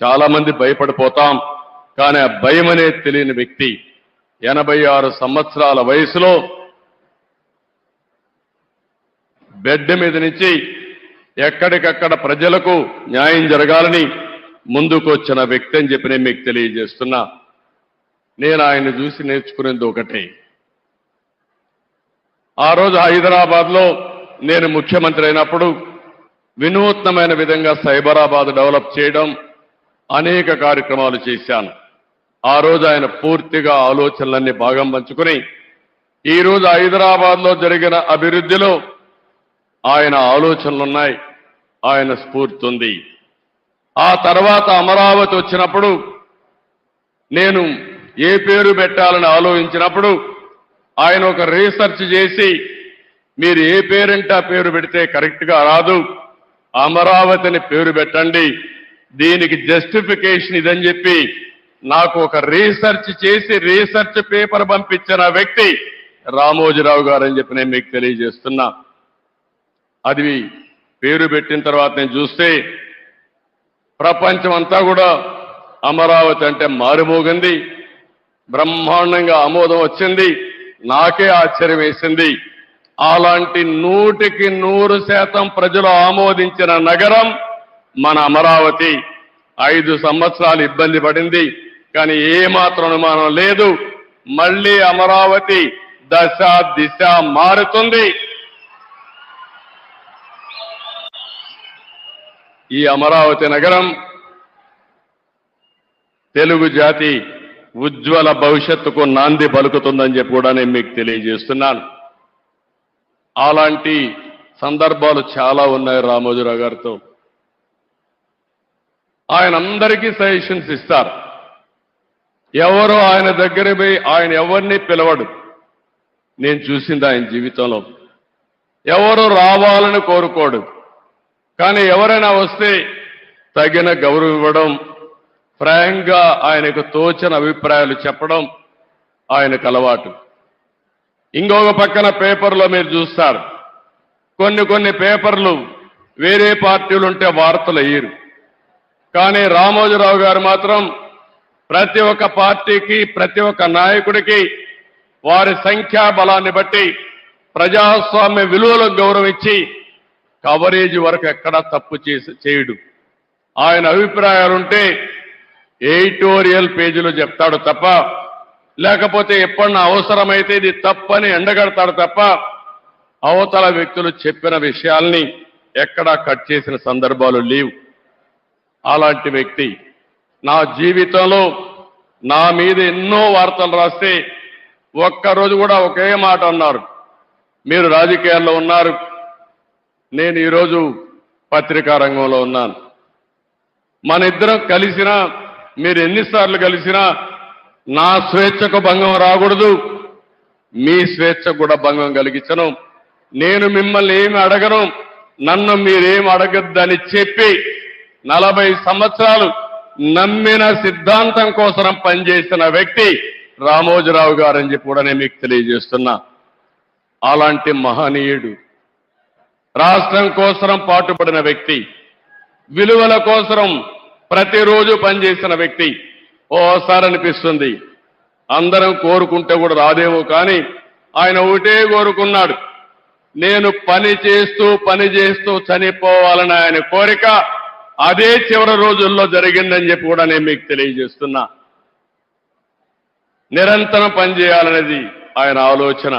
చాలా మంది భయపడిపోతాం. కానీ ఆ భయం అనేది తెలియని వ్యక్తి 86 సంవత్సరాల వయసులో బెడ్ మీద నుంచి ఎక్కడికక్కడ ప్రజలకు న్యాయం జరగాలని ముందుకు వచ్చిన వ్యక్తి అని చెప్పి నేను మీకు తెలియజేస్తున్నా. నేను ఆయన చూసి నేర్చుకునేది ఒకటే. ఆ రోజు హైదరాబాద్లో నేను ముఖ్యమంత్రి అయినప్పుడు వినూత్నమైన విధంగా సైబరాబాద్ డెవలప్ చేయడం అనేక కార్యక్రమాలు చేశాను. ఆ రోజు ఆయన పూర్తిగా ఆలోచనలన్నీ భాగం పంచుకుని ఈరోజు హైదరాబాద్లో జరిగిన అభివృద్ధిలో ఆయన ఆలోచనలున్నాయి, ఆయన స్ఫూర్తి ఉంది. ఆ తర్వాత అమరావతి వచ్చినప్పుడు నేను ఏ పేరు పెట్టాలని ఆలోచించినప్పుడు ఆయన ఒక రీసెర్చ్ చేసి మీరు ఏ పేరంటే ఆ పేరు పెడితే కరెక్ట్గా రాదు, అమరావతిని పేరు పెట్టండి, దీనికి జస్టిఫికేషన్ ఇదని చెప్పి నాకు ఒక రీసెర్చ్ చేసి రీసెర్చ్ పేపర్ పంపించిన వ్యక్తి రామోజీరావు గారు అని చెప్పి నేను మీకు తెలియజేస్తున్నా. అది పేరు పెట్టిన తర్వాత నేను చూస్తే ప్రపంచం అంతా కూడా అమరావతి అంటే మారుమోగింది, బ్రహ్మాండంగా ఆమోదం వచ్చింది. నాకే ఆశ్చర్యం వేసింది. అలాంటి 100% ప్రజలు ఆమోదించిన నగరం మన అమరావతి. 5 సంవత్సరాలు ఇబ్బంది పడింది, కానీ ఏమాత్రం అనుమానం లేదు, మళ్ళీ అమరావతి దశ దిశ మారుతుంది. ఈ అమరావతి నగరం తెలుగు జాతి ఉజ్వల భవిష్యత్తుకు నాంది పలుకుతుందని చెప్పి కూడా నేను మీకు తెలియజేస్తున్నాను. అలాంటి సందర్భాలు చాలా ఉన్నాయి రామోజీరావు గారితో. ఆయన అందరికీ సజెషన్స్ ఇస్తారు. ఎవరు ఆయన దగ్గర పోయి ఆయన ఎవరిని పిలవడు. నేను చూసింది ఆయన జీవితంలో. ఎవరు రావాలని కోరుకోడు, కానీ ఎవరైనా వస్తే తగిన గౌరవం ఇవ్వడం, ఫ్రాంక్గా ఆయనకు తోచిన అభిప్రాయాలు చెప్పడం ఆయనకు అలవాటు. ఇంకొక పక్కన పేపర్లో మీరు చూస్తారు, కొన్ని పేపర్లు వేరే పార్టీలు ఉంటే వార్తలు అయ్యారు, కానీ రామోజీరావు గారు మాత్రం ప్రతి ఒక్క పార్టీకి ప్రతి ఒక్క నాయకుడికి వారి సంఖ్యాబలాన్ని బట్టి ప్రజాస్వామ్య విలువలకు గౌరవం ఇచ్చి కవరేజ్ వరకు ఎక్కడా తప్పు చేయడు. ఆయన అభిప్రాయాలుంటే ఎడిటోరియల్ పేజీలో చెప్తాడు తప్ప, లేకపోతే ఎప్పుడన్నా అవసరమైతే ఇది తప్పని ఎండగడతాడు తప్ప అవతల వ్యక్తులు చెప్పిన విషయాల్ని ఎక్కడా కట్ చేసిన సందర్భాలు లేవు. అలాంటి వ్యక్తి నా జీవితంలో నా మీద ఎన్నో వార్తలు రాస్తే ఒక్కరోజు కూడా ఒకే మాట అన్నారు, మీరు రాజకీయాల్లో ఉన్నారు, నేను ఈరోజు పత్రికా రంగంలో ఉన్నాను, మన ఇద్దరం కలిసినా మీరు ఎన్నిసార్లు కలిసినా నా స్వేచ్ఛకు భంగం రాకూడదు, మీ స్వేచ్ఛకు కూడా భంగం కలిగించను, నేను మిమ్మల్ని ఏమి అడగను, నన్ను మీరేం అడగద్దని చెప్పి 40 సంవత్సరాలు నమ్మిన సిద్ధాంతం కోసం పనిచేసిన వ్యక్తి రామోజీరావు గారు అని చెప్పి కూడా నేను మీకు తెలియజేస్తున్నా. అలాంటి మహనీయుడు, రాష్ట్రం కోసం పాటుపడిన వ్యక్తి, విలువల కోసం ప్రతిరోజు పనిచేసిన వ్యక్తి. ఓసారి అనిపిస్తుంది అందరం కోరుకుంటే కూడా రాదేమో, కానీ ఆయన ఒకటే కోరుకున్నాడు, నేను పని చేస్తూ చనిపోవాలని ఆయన కోరిక. అదే చివరి రోజుల్లో జరిగిందని చెప్పి కూడా నేను మీకు తెలియజేస్తున్నా. నిరంతరం పనిచేయాలనేది ఆయన ఆలోచన.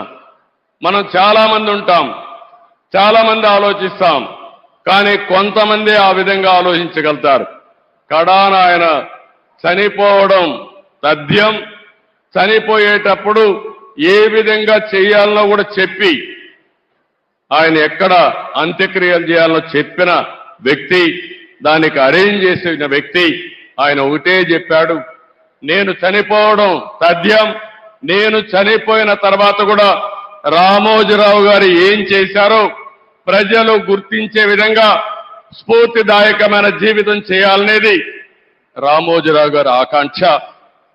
మనం చాలా మంది ఉంటాం, చాలా మంది ఆలోచిస్తాం, కానీ కొంతమంది ఆ విధంగా ఆలోచించగలుగుతారు. కడాన ఆయన చనిపోవడం తథ్యం. చనిపోయేటప్పుడు ఏ విధంగా చేయాలనో కూడా చెప్పి, ఆయన ఎక్కడ అంత్యక్రియలు చేయాలనో చెప్పిన వ్యక్తి, దానికి అరేంజ్ చేసిన వ్యక్తి. ఆయన ఒకటే చెప్పాడు, నేను చనిపోవడం తథ్యం, నేను చనిపోయిన తర్వాత కూడా రామోజీరావు గారు ఏం చేశారో ప్రజలు గుర్తించే విధంగా స్ఫూర్తిదాయకమైన జీవితం చేయాలనేది రామోజీరావు గారి ఆకాంక్ష.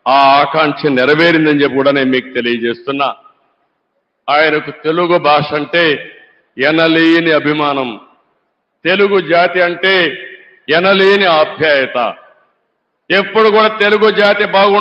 ఆ ఆకాంక్ష నెరవేరిందని చెప్పి కూడా నేను మీకు తెలియజేస్తున్నా. ఆయనకు తెలుగు భాష అంటే ఎనలేని అభిమానం, తెలుగు జాతి అంటే ఎనలేని ఆప్యాయత. ఎప్పుడు కూడా తెలుగు జాతి బాగుండాలి.